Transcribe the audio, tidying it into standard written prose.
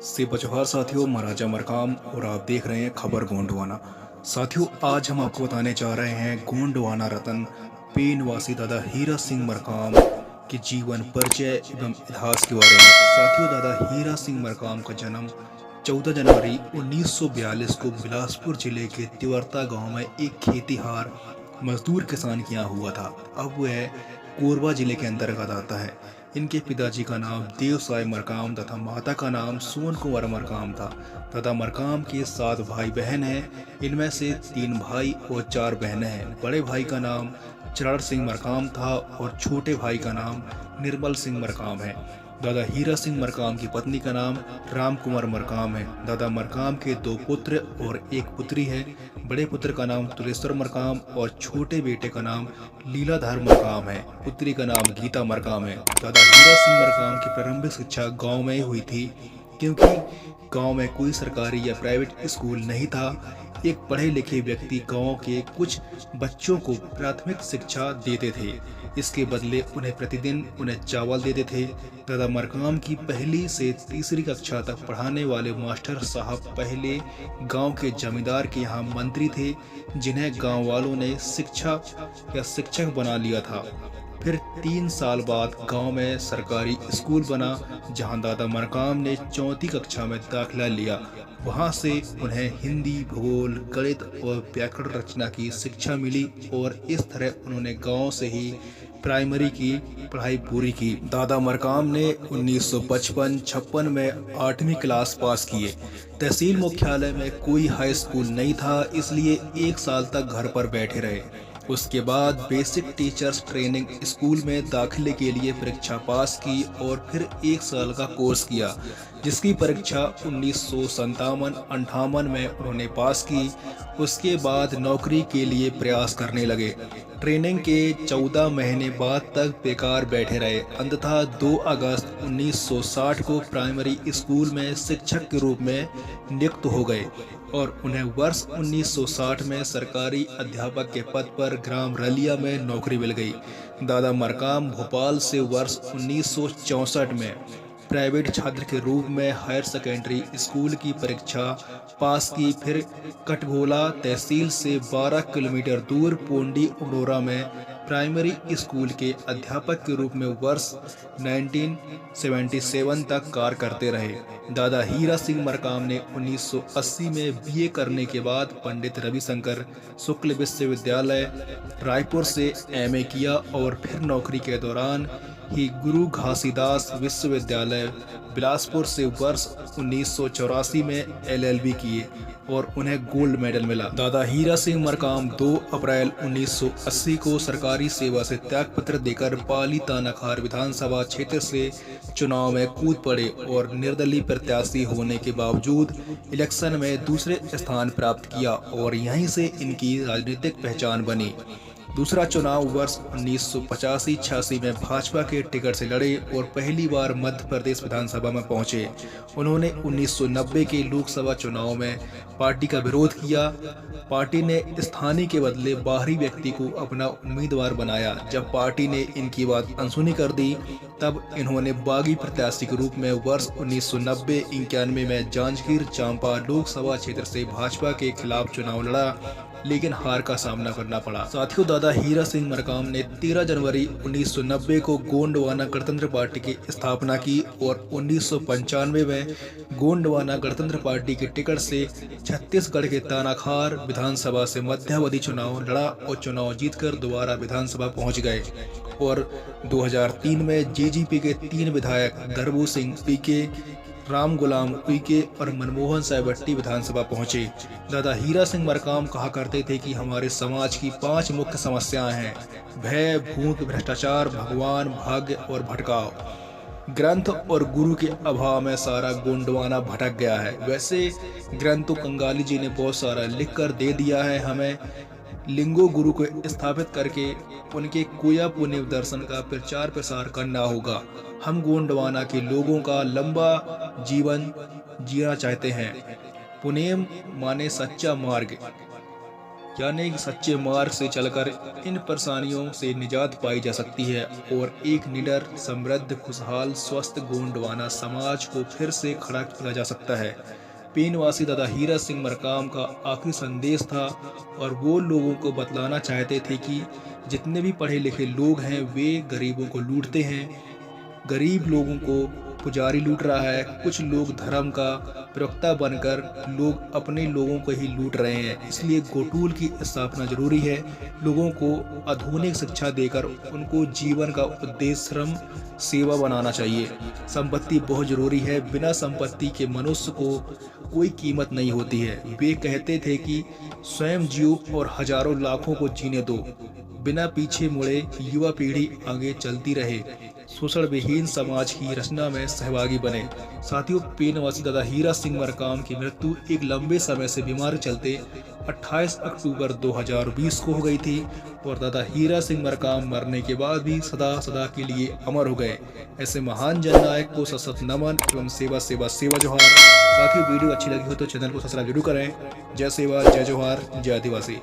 से बजोहार साथियों, महाराजा मरकाम और आप देख रहे हैं खबर गोंडवाना। साथियों, आज हम आपको बताने जा रहे हैं गोंडवाना रतन पे निवासी दादा हीरा सिंह मरकाम के जीवन परिचय एवं इतिहास के बारे में। साथियों, दादा हीरा सिंह मरकाम का जन्म 14 जनवरी 1942 को बिलासपुर जिले के तिवरता गांव में एक खेतीहार मजदूर किसान के यहाँ हुआ था। अब वह कोरबा जिले के अंतर्गत आता है। इनके पिताजी का नाम देवसाय मरकाम तथा माता का नाम सोन कुंवर मरकाम था। दादा मरकाम के 7 भाई बहन हैं। इनमें से 3 भाई और 4 बहनें हैं। बड़े भाई का नाम चरण सिंह मरकाम था और छोटे भाई का नाम निर्मल सिंह मरकाम है। दादा हीरा सिंह मरकाम की पत्नी का नाम राम कुमार मरकाम है। दादा मरकाम के 2 पुत्र और 1 पुत्री है। बड़े पुत्र का नाम तुलेश्वर मरकाम और छोटे बेटे का नाम लीलाधर मरकाम है। पुत्री का नाम गीता मरकाम है। दादा हीरा सिंह मरकाम की प्रारंभिक शिक्षा गांव में ही हुई थी, क्योंकि गांव में कोई सरकारी या प्राइवेट स्कूल नहीं था। एक पढ़े लिखे व्यक्ति गांव के कुछ बच्चों को प्राथमिक शिक्षा देते थे। इसके बदले उन्हें चावल देते थे। दादा मरकाम की पहली से तीसरी कक्षा तक पढ़ाने वाले मास्टर साहब पहले गांव के जमींदार के यहाँ मंत्री थे, जिन्हें गांव वालों ने शिक्षक बना लिया था। फिर 3 साल बाद गांव में सरकारी स्कूल बना, जहां दादा मरकाम ने 4वीं कक्षा में दाखिला लिया। वहां से उन्हें हिंदी, भूगोल, गणित और व्याकरण रचना की शिक्षा मिली और इस तरह उन्होंने गांव से ही प्राइमरी की पढ़ाई पूरी की। दादा मरकाम ने 1955-56 में 8वीं क्लास पास किए। तहसील मुख्यालय में कोई हाई स्कूल नहीं था, इसलिए 1 साल तक घर पर बैठे रहे। उसके बाद बेसिक टीचर्स ट्रेनिंग स्कूल में दाखिले के लिए परीक्षा पास की और फिर 1 साल का कोर्स किया, जिसकी परीक्षा 1957-58 में उन्होंने पास की। उसके बाद नौकरी के लिए प्रयास करने लगे। ट्रेनिंग के 14 महीने बाद तक बेकार बैठे रहे। अंततः 2 अगस्त 1960 को प्राइमरी स्कूल में शिक्षक के रूप में नियुक्त हो गए और उन्हें वर्ष 1960 में सरकारी अध्यापक के पद पर ग्राम रलिया में नौकरी मिल गई। दादा मरकाम भोपाल से वर्ष 1964 में प्राइवेट छात्र के रूप में हायर सेकेंडरी स्कूल की परीक्षा पास की। फिर कटघोला तहसील से 12 किलोमीटर दूर पोंडी उडोरा में प्राइमरी स्कूल के अध्यापक के रूप में वर्ष 1977 तक कार्य करते रहे। दादा हीरा सिंह मरकाम ने 1980 में बीए करने के बाद पंडित रविशंकर शुक्ल विश्वविद्यालय रायपुर से एमए किया और फिर नौकरी के दौरान ही गुरु घासीदास विश्वविद्यालय बिलासपुर से वर्ष 1984 में एलएलबी किए और उन्हें गोल्ड मेडल मिला। दादा हीरा सिंह मरकाम 2 अप्रैल 1980 को सरकारी सेवा से त्यागपत्र देकर पाली तानाखार विधानसभा क्षेत्र से चुनाव में कूद पड़े और निर्दलीय प्रत्याशी होने के बावजूद इलेक्शन में दूसरे स्थान प्राप्त किया और यहीं से इनकी राजनीतिक पहचान बनी। दूसरा चुनाव वर्ष 1985-86 में भाजपा के टिकट से लड़े और पहली बार मध्य प्रदेश विधानसभा में पहुंचे। उन्होंने 1990 के लोकसभा चुनाव में पार्टी का विरोध किया। पार्टी ने स्थानीय के बदले बाहरी व्यक्ति को अपना उम्मीदवार बनाया। जब पार्टी ने इनकी बात अनसुनी कर दी, तब इन्होंने बागी प्रत्याशी के रूप में वर्ष 1990-91 में जांजगीर चांपा लोकसभा क्षेत्र से भाजपा के खिलाफ चुनाव लड़ा, लेकिन हार का सामना करना पड़ा। साथियों, दादा हीरा सिंह मरकाम ने 13 जनवरी 1990 को गोंडवाना गणतंत्र पार्टी की स्थापना की और 1995 में गोंडवाना गणतंत्र पार्टी के टिकट से छत्तीसगढ़ के तानाखार विधानसभा से मध्यावधि चुनाव लड़ा और चुनाव जीतकर दोबारा विधानसभा पहुंच गए और 2003 में जेजेपी के 3 विधायक दरबू सिंह पीके, राम गुलाम उइके और मनमोहन सायबट्टी विधानसभा पहुंचे। दादा हीरा सिंह मरकाम कहा करते थे कि हमारे समाज की 5 मुख्य समस्याएं हैं: भय, भूख, भ्रष्टाचार, भगवान, भाग्य और भटकाव। ग्रंथ और गुरु के अभाव में सारा गोंडवाना भटक गया है। वैसे ग्रंथ तो कंगाली जी ने बहुत सारा लिख कर दे दिया है। हमें लिंगो गुरु को स्थापित करके उनके कोया पुण्य दर्शन का प्रचार प्रसार करना होगा। हम गोंडवाना के लोगों का लंबा जीवन जीना चाहते हैं। पुनेम माने सच्चा मार्ग। यानी कि सच्चे मार्ग से चलकर इन परेशानियों से निजात पाई जा सकती है और एक निडर, समृद्ध, खुशहाल, स्वस्थ, गोंडवाना समाज को फिर से खड़ा किया जा सकता है। पेनवासी दादा हीरा सिंह मरकाम का आखिरी संदेश था और वो लोगों को बतलाना चाहते थे कि जितने भी पढ़े लिखे लोग हैं वे गरीबों को लूटते हैं, गरीब लोगों को पुजारी लूट रहा है। कुछ लोग धर्म का प्रवक्ता बनकर लोग अपने लोगों को ही लूट रहे हैं। इसलिए गोटूल की स्थापना जरूरी है। लोगों को आधुनिक शिक्षा देकर उनको जीवन का उद्देश्य श्रम सेवा बनाना चाहिए। संपत्ति बहुत जरूरी है। बिना संपत्ति के मनुष्य को कोई कीमत नहीं होती है। वे कहते थे कि स्वयं जियो और हजारों लाखों को जीने दो। बिना पीछे मुड़े युवा पीढ़ी आगे चलती रहे, शोषण विहीन समाज की रचना में सहभागी बने। साथियों, पेनवासी दादा हीरा सिंह मरकाम की मृत्यु एक लंबे समय से बीमारी चलते 28 अक्टूबर 2020 को हो गई थी और दादा हीरा सिंह मरकाम मरने के बाद भी सदा सदा के लिए अमर हो गए। ऐसे महान जननायक को सशक्त नमन एवं सेवा सेवा सेवा जोहार। साथियों, वीडियो अच्छी लगी हो तो चैनल को सब्सक्राइब जरूर करें। जय सेवा, जय जोहार, जय आदिवासी।